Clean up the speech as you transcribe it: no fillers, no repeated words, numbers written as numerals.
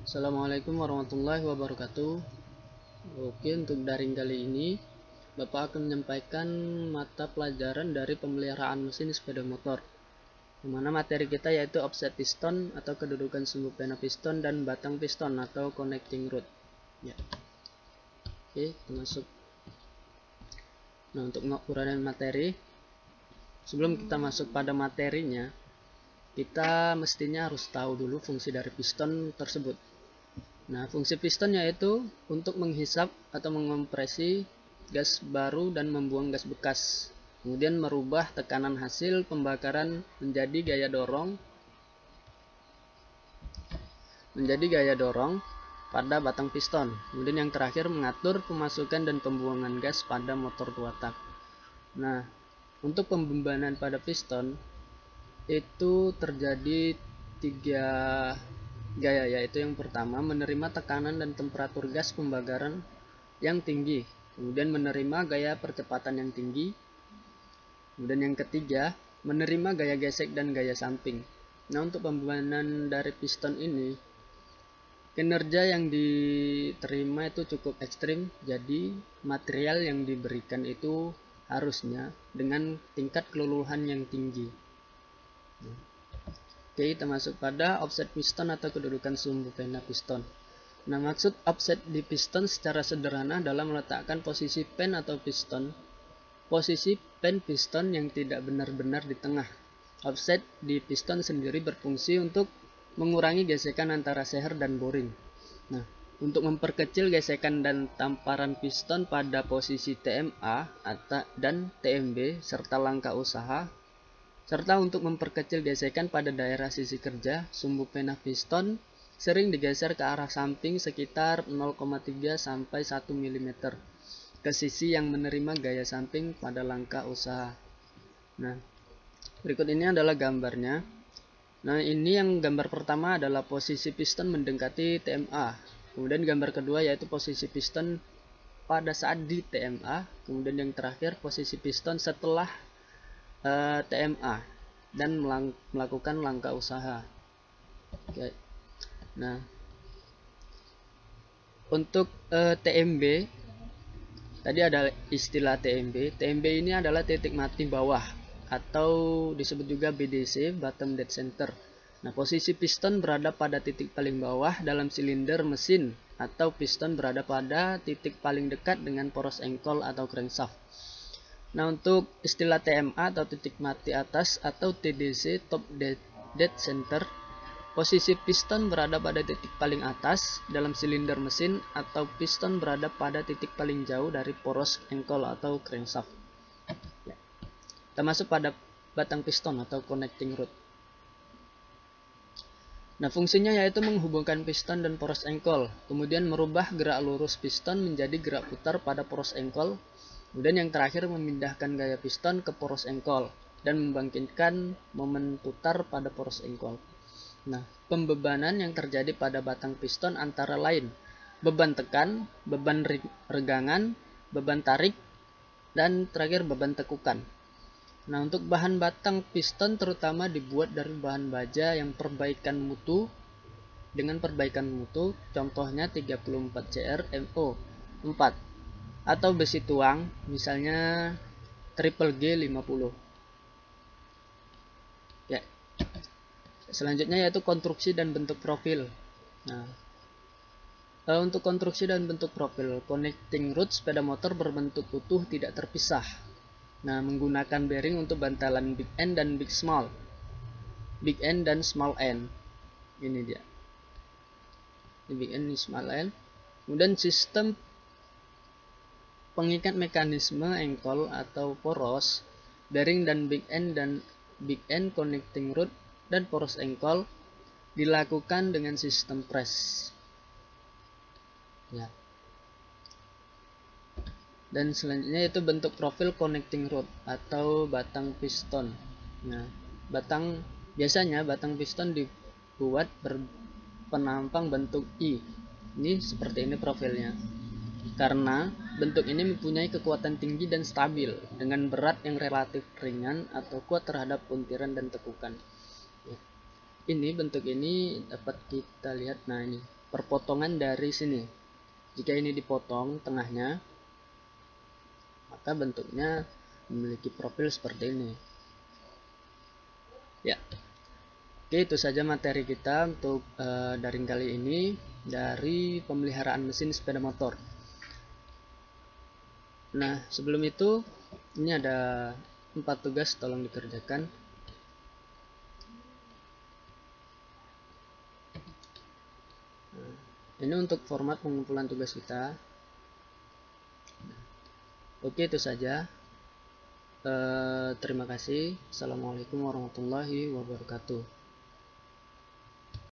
Assalamualaikum warahmatullahi wabarakatuh. Oke, untuk daring kali ini Bapak akan menyampaikan mata pelajaran dari pemeliharaan mesin sepeda motor, di mana materi kita yaitu offset piston atau kedudukan sumbu pena piston dan batang piston atau connecting rod ya. Oke, kita masuk. Nah, untuk uraian materi, sebelum kita masuk pada materinya, kita mestinya harus tahu dulu fungsi dari piston tersebut. Nah, fungsi piston yaitu untuk menghisap atau mengompresi gas baru dan membuang gas bekas. Kemudian merubah tekanan hasil pembakaran menjadi gaya dorong pada batang piston. Kemudian yang terakhir mengatur pemasukan dan pembuangan gas pada motor 2 tak. Nah, untuk pembebanan pada piston itu terjadi 3 gaya, yaitu yang pertama menerima tekanan dan temperatur gas pembakaran yang tinggi, kemudian menerima gaya percepatan yang tinggi, kemudian yang ketiga menerima gaya gesek dan gaya samping. Nah, untuk pembebanan dari piston ini, kinerja yang diterima itu cukup ekstrim, jadi material yang diberikan itu harusnya dengan tingkat keluluhan yang tinggi. Oke, kita masuk pada offset piston atau kedudukan sumbu pena piston. Nah, maksud offset di piston secara sederhana adalah meletakkan posisi pen atau piston, posisi pen piston yang tidak benar-benar di tengah. Offset di piston sendiri berfungsi untuk mengurangi gesekan antara seher dan boring. Nah, untuk memperkecil gesekan dan tamparan piston pada posisi TMA dan TMB serta langkah usaha, serta untuk memperkecil gesekan pada daerah sisi kerja, sumbu pena piston sering digeser ke arah samping sekitar 0,3 sampai 1 mm ke sisi yang menerima gaya samping pada langkah usaha. Nah, berikut ini adalah gambarnya. Nah, ini yang gambar pertama adalah posisi piston mendekati TMA. Kemudian gambar kedua yaitu posisi piston pada saat di TMA. Kemudian yang terakhir posisi piston setelah TMA dan melakukan langkah usaha. Oke. Nah, untuk TMB tadi ada istilah TMB. TMB ini adalah titik mati bawah atau disebut juga BDC, bottom dead center. Nah, posisi piston berada pada titik paling bawah dalam silinder mesin atau piston berada pada titik paling dekat dengan poros engkol atau crankshaft. Nah, untuk istilah TMA atau titik mati atas atau TDC, top dead center, posisi piston berada pada titik paling atas dalam silinder mesin atau piston berada pada titik paling jauh dari poros engkol atau crankshaft. Kita masuk pada batang piston atau connecting rod. Nah, fungsinya yaitu menghubungkan piston dan poros engkol, kemudian merubah gerak lurus piston menjadi gerak putar pada poros engkol. Kemudian yang terakhir memindahkan gaya piston ke poros engkol dan membangkitkan momen putar pada poros engkol. Nah, pembebanan yang terjadi pada batang piston antara lain beban tekan, beban regangan, beban tarik, dan terakhir beban tekukan. Nah, untuk bahan batang piston terutama dibuat dari bahan baja yang dengan perbaikan mutu, contohnya 34 CR MO 4 atau besi tuang, misalnya triple G 50. Ya. Selanjutnya yaitu konstruksi dan bentuk profil. Nah, untuk konstruksi dan bentuk profil, connecting rod sepeda motor berbentuk utuh tidak terpisah. Nah, menggunakan bearing untuk bantalan big end dan big end dan small end. Ini dia. Ini big end, ini small end. Kemudian sistem pengikat mekanisme engkol atau poros, bearing dan big end connecting rod dan poros engkol dilakukan dengan sistem press. Ya. Dan selanjutnya itu bentuk profil connecting rod atau batang piston. Nah, biasanya batang piston dibuat berpenampang bentuk I. Ini seperti ini profilnya. Karena bentuk ini mempunyai kekuatan tinggi dan stabil dengan berat yang relatif ringan atau kuat terhadap puntiran dan tekukan. Ini bentuk ini dapat kita lihat. Nah, ini perpotongan dari sini. Jika ini dipotong tengahnya, maka bentuknya memiliki profil seperti ini. Ya, oke, itu saja materi kita untuk daring kali ini dari pemeliharaan mesin sepeda motor. Nah, sebelum itu ini ada 4 tugas, tolong dikerjakan. Ini untuk format pengumpulan tugas kita. Oke, itu saja. Terima kasih. Assalamualaikum warahmatullahi wabarakatuh.